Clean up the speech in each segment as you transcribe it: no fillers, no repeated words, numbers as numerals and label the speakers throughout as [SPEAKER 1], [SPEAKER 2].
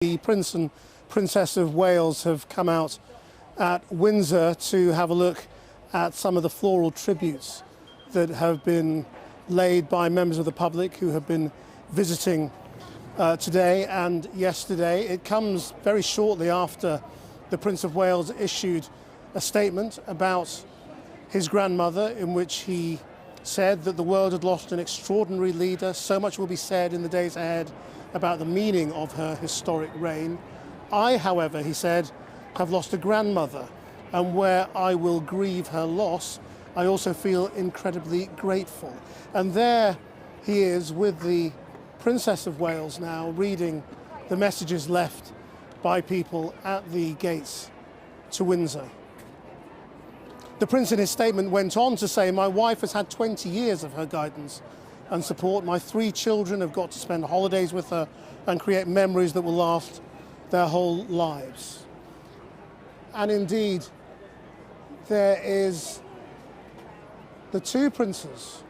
[SPEAKER 1] The Prince and Princess of Wales have come out at Windsor to have a look at some of the floral tributes that have been laid by members of the public who have been visiting today and yesterday. It comes very shortly after the Prince of Wales issued a statement about his grandmother, in which he said that the world had lost an extraordinary leader. So much will be said in the days ahead about the meaning of her historic reign. I, however, he said, have lost a grandmother, and where I will grieve her loss, I also feel incredibly grateful. And there he is with the Princess of Wales now, reading the messages left by people at the gates to Windsor. The Prince in his statement went on to say, "My wife has had 20 years of her guidance and support. My 3 children have got to spend holidays with her and create memories that will last their whole lives." And indeed, there is the 2 princes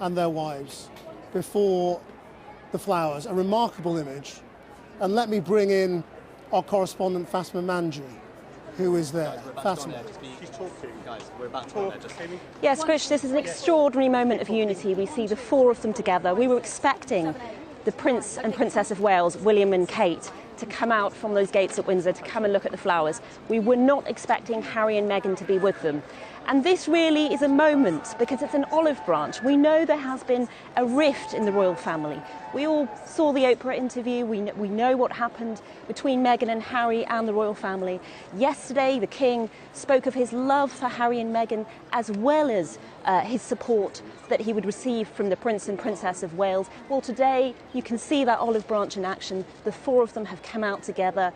[SPEAKER 1] and their wives before the flowers, a remarkable image. And let me bring in our correspondent Fatima Manji, who is there. Fatima.
[SPEAKER 2] Yes, Krish, this is an extraordinary moment of unity. We see the 4 of them together. We were expecting the Prince and Princess of Wales, William and Kate, to come out from those gates at Windsor to come and look at the flowers. We were not expecting Harry and Meghan to be with them. And this really is a moment because it's an olive branch. We know there has been a rift in the royal family. We all saw the Oprah interview. We know what happened between Meghan and Harry and the royal family. Yesterday, the King spoke of his love for Harry and Meghan, as well as his support that he would receive from the Prince and Princess of Wales. Well, today, you can see that olive branch in action. The 4 of them have come out together.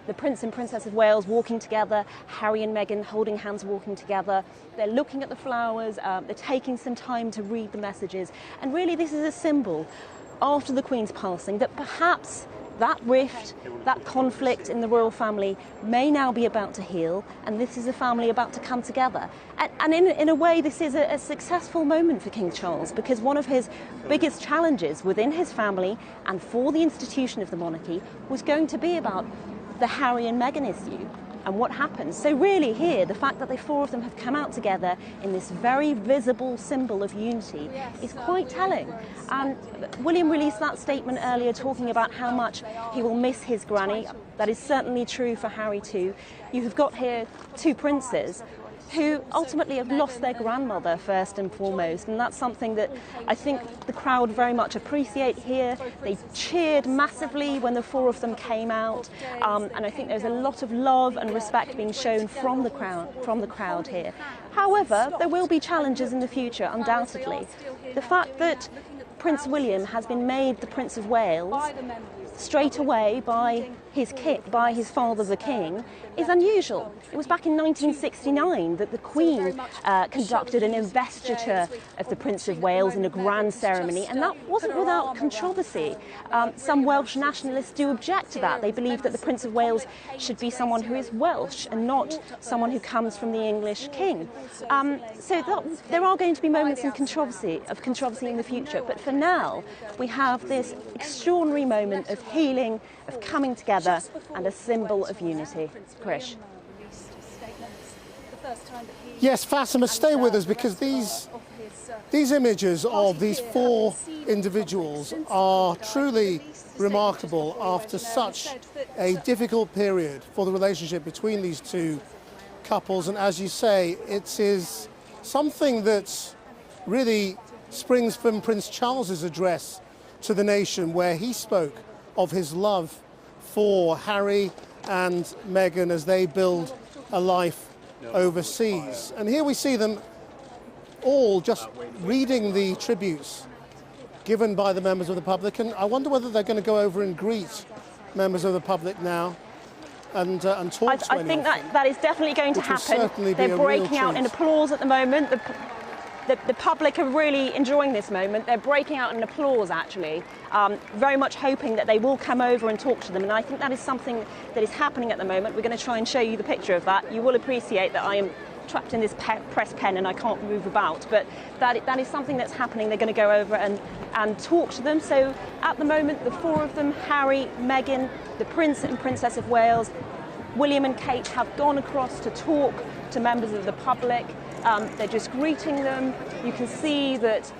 [SPEAKER 2] The Prince and Princess of Wales walking together, Harry and Meghan holding hands walking together. They're looking at the flowers, they're taking some time to read the messages. And really this is a symbol, after the Queen's passing, that perhaps that rift, that conflict in the royal family may now be about to heal, and this is a family about to come together. And in a way, this is a successful moment for King Charles, because one of his biggest challenges within his family and for the institution of the monarchy was going to be about the Harry and Meghan issue and what happens. So really here, the fact that the 4 of them have come out together in this very visible symbol of unity is quite telling. And William released that statement earlier talking about how much he will miss his granny. That is certainly true for Harry too. You have got here 2 princes who ultimately have lost their grandmother first and foremost, and that's something that I think the crowd very much appreciate here. They cheered massively when the 4 of them came out, and I think there's a lot of love and respect being shown from the crowd here. However, there will be challenges in the future, undoubtedly. The fact that Prince William has been made the Prince of Wales straight away by his father, the King, is unusual. It was back in 1969 that the Queen conducted an investiture of the Prince of Wales in a grand ceremony, and that wasn't without controversy. Some Welsh nationalists do object to that. They believe that the Prince of Wales should be someone who is Welsh and not someone who comes from the English King. So there are going to be moments of controversy in the future, but for now we have this extraordinary moment of healing, of coming together, and a symbol of unity. Krish.
[SPEAKER 1] Yes, Fatima, stay with us, because these images of these 4 individuals are truly remarkable after such a difficult period for the relationship between these 2 couples. And as you say, it is something that really springs from Prince Charles's address to the nation, where he spoke of his love for Harry and Meghan as they build a life overseas. And here we see them all just reading the tributes given by the members of the public. And I wonder whether they're going to go over and greet members of the public now and talk to anyone.
[SPEAKER 2] I think that is definitely going to happen. They're breaking out in applause at the moment. The public are really enjoying this moment. They're breaking out in applause, actually, very much hoping that they will come over and talk to them. And I think that is something that is happening at the moment. We're going to try and show you the picture of that. You will appreciate that I am trapped in this press pen and I can't move about, but that is something that's happening. They're going to go over and talk to them. So at the moment, the four of them, Harry, Meghan, the Prince and Princess of Wales, William and Kate, have gone across to talk to members of the public. They're just greeting them. You can see that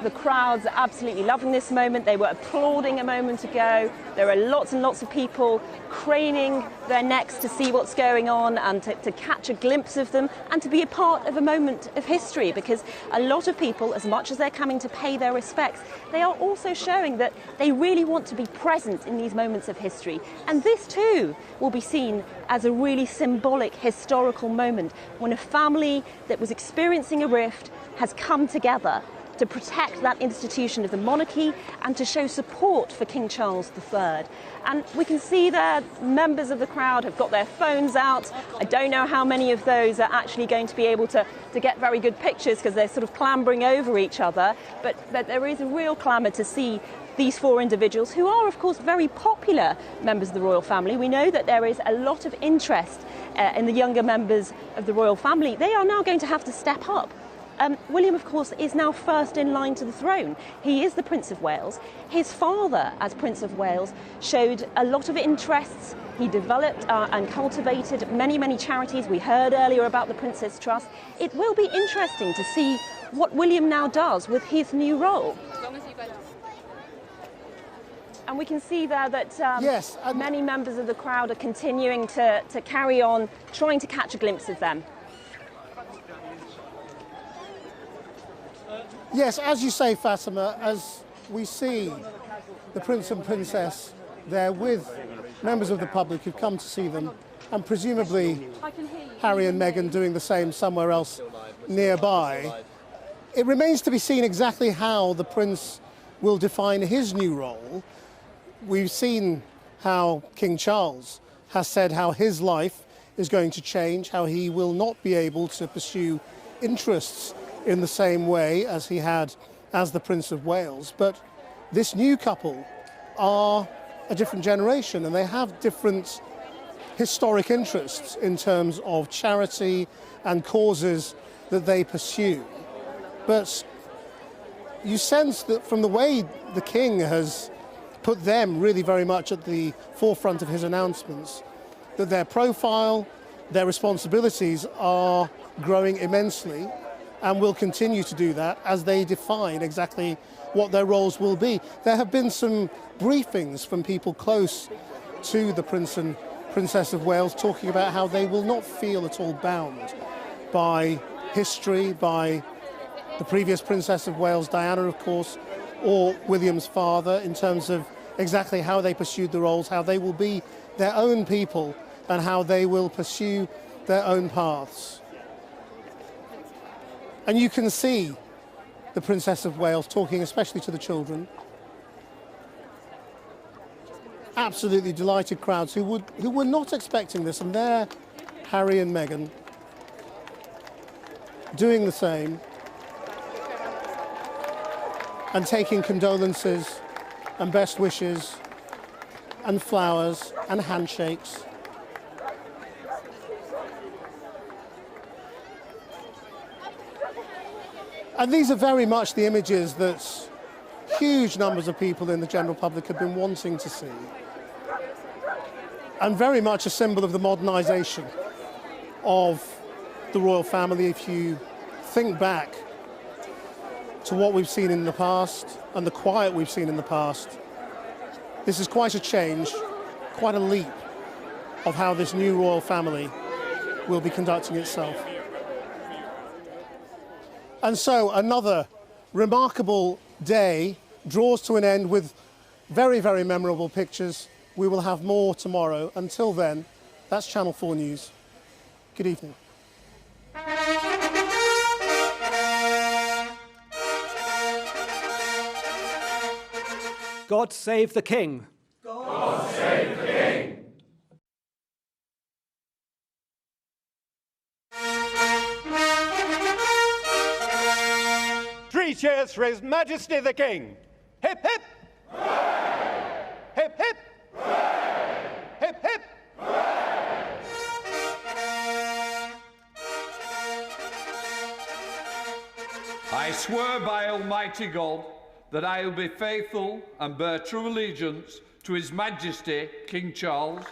[SPEAKER 2] the crowds are absolutely loving this moment. They were applauding a moment ago. There are lots and lots of people craning their necks to see what's going on and to catch a glimpse of them and to be a part of a moment of history, because a lot of people, as much as they're coming to pay their respects, they are also showing that they really want to be present in these moments of history. And this too will be seen as a really symbolic historical moment when a family that was experiencing a rift has come together to protect that institution of the monarchy and to show support for King Charles III. And we can see that members of the crowd have got their phones out. I don't know how many of those are actually going to be able to get very good pictures because they're sort of clambering over each other, but there is a real clamour to see these four individuals, who are of course very popular members of the royal family. We know that there is a lot of interest in the younger members of the royal family. They are now going to have to step up. William, of course, is now first in line to the throne. He is the Prince of Wales. His father, as Prince of Wales, showed a lot of interests. He developed and cultivated many, many charities. We heard earlier about the Princess Trust. It will be interesting to see what William now does with his new role. And we can see there that
[SPEAKER 1] yes,
[SPEAKER 2] many members of the crowd are continuing to carry on, trying to catch a glimpse of them.
[SPEAKER 1] Yes, as you say, Fatima, as we see the Prince and Princess there with members of the public who've come to see them, and presumably Harry and Meghan doing the same somewhere else nearby, it remains to be seen exactly how the Prince will define his new role. We've seen how King Charles has said how his life is going to change, how he will not be able to pursue interests in the same way as he had as the Prince of Wales. But this new couple are a different generation and they have different historic interests in terms of charity and causes that they pursue. But you sense that from the way the King has put them really very much at the forefront of his announcements, that their profile, their responsibilities are growing immensely, and will continue to do that as they define exactly what their roles will be. There have been some briefings from people close to the Prince and Princess of Wales talking about how they will not feel at all bound by history, by the previous Princess of Wales, Diana, of course, or William's father, in terms of exactly how they pursued the roles, how they will be their own people and how they will pursue their own paths. And you can see the Princess of Wales talking especially to the children. Absolutely delighted crowds who were not expecting this, and there Harry and Meghan doing the same and taking condolences and best wishes and flowers and handshakes. And these are very much the images that huge numbers of people in the general public have been wanting to see. And very much a symbol of the modernisation of the royal family. If you think back to what we've seen in the past and the quiet we've seen in the past, this is quite a change, quite a leap of how this new royal family will be conducting itself. And so another remarkable day draws to an end with very, very memorable pictures. We will have more tomorrow. Until then, that's Channel 4 News. Good evening.
[SPEAKER 3] God save the King.
[SPEAKER 4] God save the King.
[SPEAKER 5] Three cheers for His Majesty the King. Hip, hip. Hooray! Hip, hip. Hooray! Hip, hip. Hooray!
[SPEAKER 3] I swear by Almighty God that I will be faithful and bear true allegiance to His Majesty King Charles